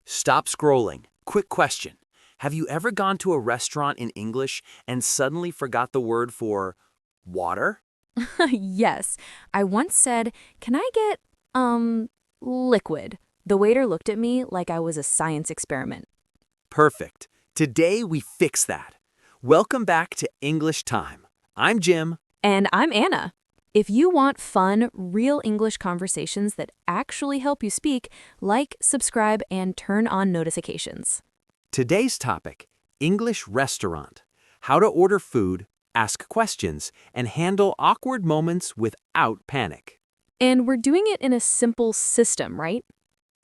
Stop scrolling. Quick question. Have you ever gone to a restaurant in English and suddenly forgot the word for water? Yes. I once said, "Can I get, liquid?" The waiter looked at me like I was a science experiment. Perfect. Today we fix that. Welcome back to English Time. I'm Jim. And I'm Anna. If you want fun, real English conversations that actually help you speak, like, subscribe, and turn on notifications. Today's topic, English restaurant. How to order food, ask questions, and handle awkward moments without panic. And we're doing it in a simple system, right?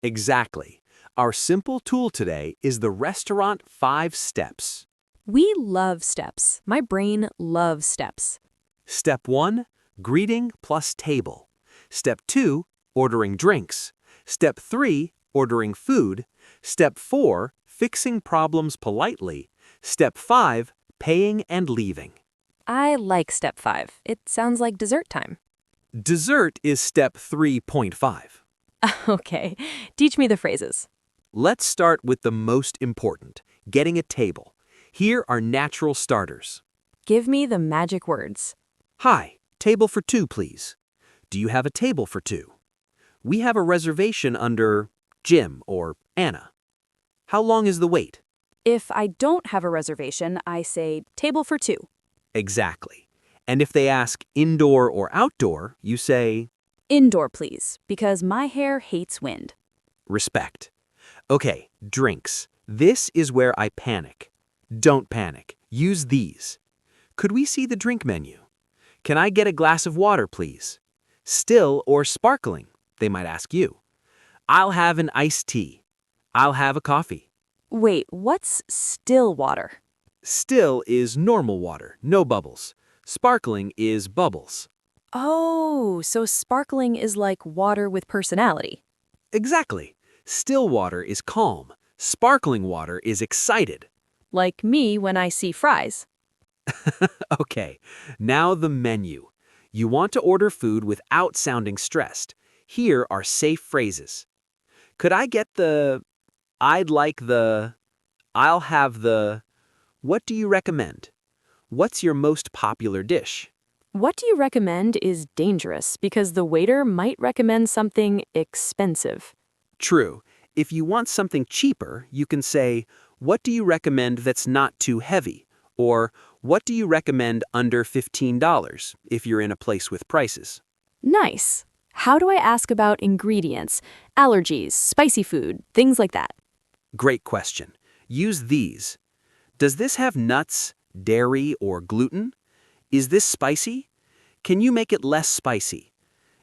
Exactly. Our simple tool today is the Restaurant 5 Steps. We love steps. My brain loves steps. Step 1, greeting plus table. Step 2, ordering drinks. Step 3, ordering food. Step 4, fixing problems politely. Step 5, paying and leaving. I like step 5. It sounds like dessert time. Dessert is step 3.5. Okay, teach me the phrases. Let's start with the most important, getting a table. Here are natural starters. Give me the magic words. Hi, table for 2, please. Do you have a table for 2? We have a reservation under Jim or Anna. How long is the wait? If I don't have a reservation, I say table for 2. Exactly. And if they ask indoor or outdoor, you say Indoor, please, because my hair hates wind. respect. Okay, drinks. This is where I panic. Don't panic. Use these. Could we see the drink menu? Can I get a glass of water, please? Still or sparkling, they might ask you. I'll have an iced tea. I'll have a coffee. Wait, what's still water? Still is normal water, no bubbles. Sparkling is bubbles. Oh, so sparkling is like water with personality. Exactly. Still water is calm. Sparkling water is excited. Like me when I see fries. Okay, now the menu. You want to order food without sounding stressed. Here are safe phrases. Could I get the, I'd like the, I'll have the, what do you recommend? What's your most popular dish? What do you recommend is dangerous because the waiter might recommend something expensive. True. If you want something cheaper, you can say, what do you recommend that's not too heavy? Or, what do you recommend under $15 if you're in a place with prices? Nice. How do I ask about ingredients, allergies, spicy food, things like that? Great question. Use these. Does this have nuts, dairy, or gluten? Is this spicy? Can you make it less spicy?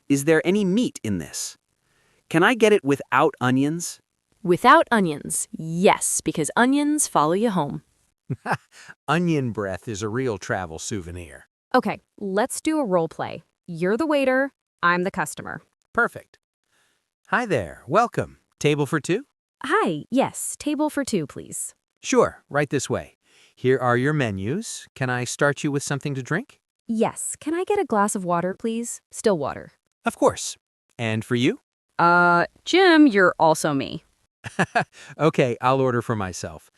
Is there any meat in this? Can I get it without onions? Without onions, yes, because onions follow you home. Onion breath is a real travel souvenir. Okay, let's do a role play. You're the waiter, I'm the customer. Perfect. Hi there, welcome. Table for 2? Hi, yes, table for 2, please. Sure, right this way. Here are your menus. Can I start you with something to drink? Yes, can I get a glass of water, please? Still water. Of course. And for you? Jim, you're also me. Okay, I'll order for myself.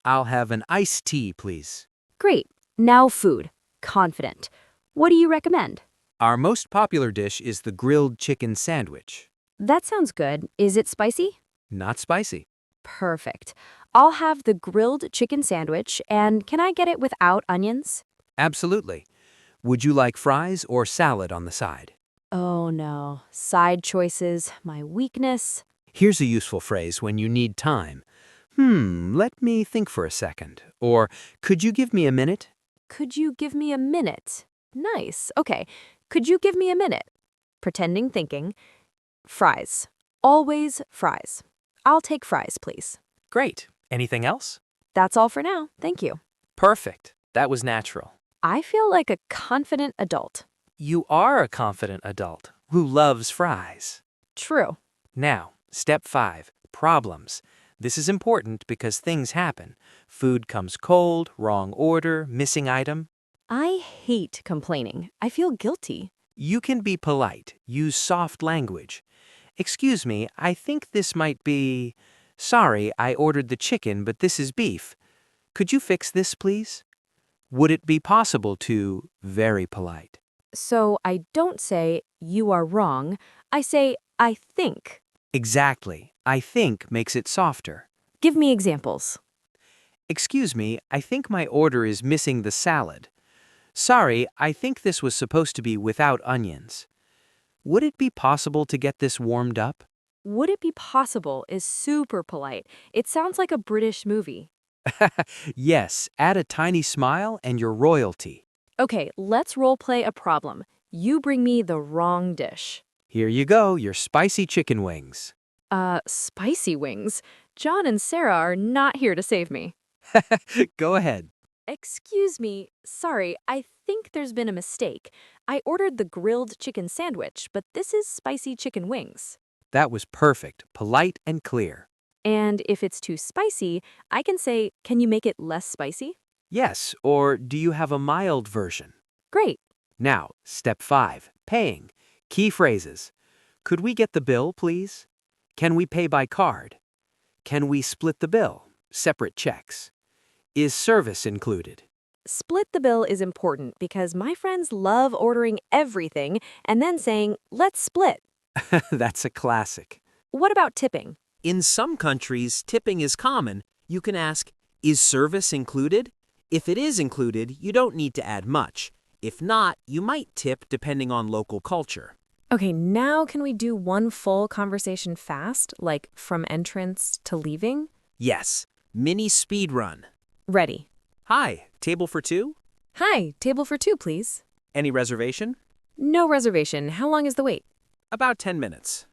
I'll have an iced tea, please. Great. Now food. Confident. What do you recommend? Our most popular dish is the grilled chicken sandwich. That sounds good. Is it spicy? Not spicy. Perfect. I'll have the grilled chicken sandwich, and can I get it without onions? Absolutely. Would you like fries or salad on the side? Oh no. Side choices, my weakness. Here's a useful phrase when you need time. Let me think for a second. Or, could you give me a minute? Could you give me a minute? Nice. Okay. Could you give me a minute? Pretending thinking. Fries. Always fries. I'll take fries, please. Great. Anything else? That's all for now. Thank you. Perfect. That was natural. I feel like a confident adult. You are a confident adult who loves fries. True. Now, step 5, problems. This is important because things happen. Food comes cold, wrong order, missing item. I hate complaining. I feel guilty. You can be polite. Use soft language. Excuse me, I think this might be... Sorry, I ordered the chicken, but this is beef. Could you fix this, please? Would it be possible to, very polite? So I don't say, you are wrong. I say, I think. Exactly. I think makes it softer. Give me examples. Excuse me, I think my order is missing the salad. Sorry, I think this was supposed to be without onions. Would it be possible to get this warmed up? Would it be possible is super polite. It sounds like a British movie. Yes, add a tiny smile and you're royalty. Okay, let's role play a problem. You bring me the wrong dish. Here you go, your spicy chicken wings. Spicy wings. John and Sarah are not here to save me. Go ahead. Excuse me, sorry, I think there's been a mistake. I ordered the grilled chicken sandwich, but this is spicy chicken wings. That was perfect, polite and clear. And if it's too spicy, I can say, can you make it less spicy? Yes, or do you have a mild version? Great. Now, step 5, paying. Key phrases. Could we get the bill, please? Can we pay by card? Can we split the bill? Separate checks. Is service included? Split the bill is important because my friends love ordering everything and then saying, let's split. That's a classic. What about tipping? In some countries, tipping is common. You can ask, is service included? If it is included, you don't need to add much. If not, you might tip depending on local culture. Okay, now can we do one full conversation fast, like from entrance to leaving? Yes, mini speed run. Ready. Hi, table for two? Hi, table for two, please. Any reservation? No reservation. How long is the wait? About 10 minutes.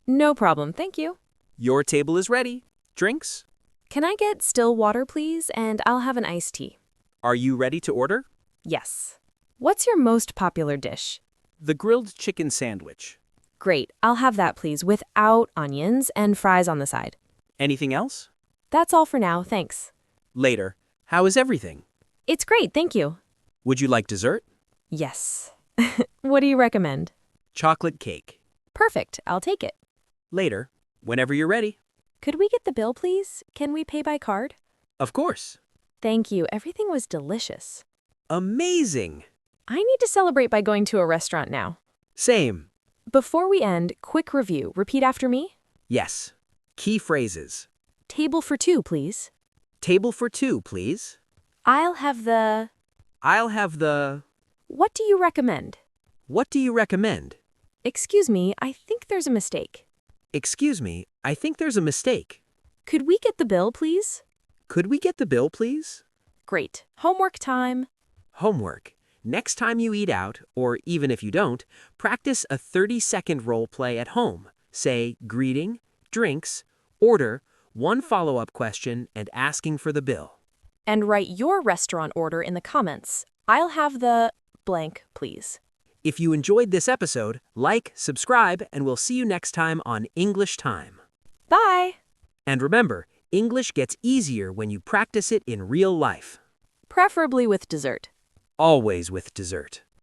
No problem, thank you. Your table is ready. Drinks? Can I get still water, please? And I'll have an iced tea. Are you ready to order? Yes. What's your most popular dish? The grilled chicken sandwich. Great, I'll have that, please, without onions and fries on the side. Anything else? That's all for now, thanks. Later. How is everything? It's great, thank you. Would you like dessert? Yes. What do you recommend? Chocolate cake. Perfect, I'll take it. Later, whenever you're ready. Could we get the bill, please? Can we pay by card? Of course. Thank you, everything was delicious. Amazing. I need to celebrate by going to a restaurant now. Same. Before we end, quick review. Repeat after me. Yes. Key phrases. Table for two, please. Table for two, please. I'll have the... I'll have the... What do you recommend? What do you recommend? Excuse me, I think there's a mistake. Excuse me, I think there's a mistake. Could we get the bill, please? Could we get the bill, please? Great. Homework time. Homework. Next time you eat out, or even if you don't, practice a 30-second role play at home. Say greeting, drinks, order, one follow-up question, and asking for the bill. And write your restaurant order in the comments. I'll have the blank, please. If you enjoyed this episode, like, subscribe, and we'll see you next time on English Time. Bye! And remember, English gets easier when you practice it in real life. Preferably with dessert. Always with dessert.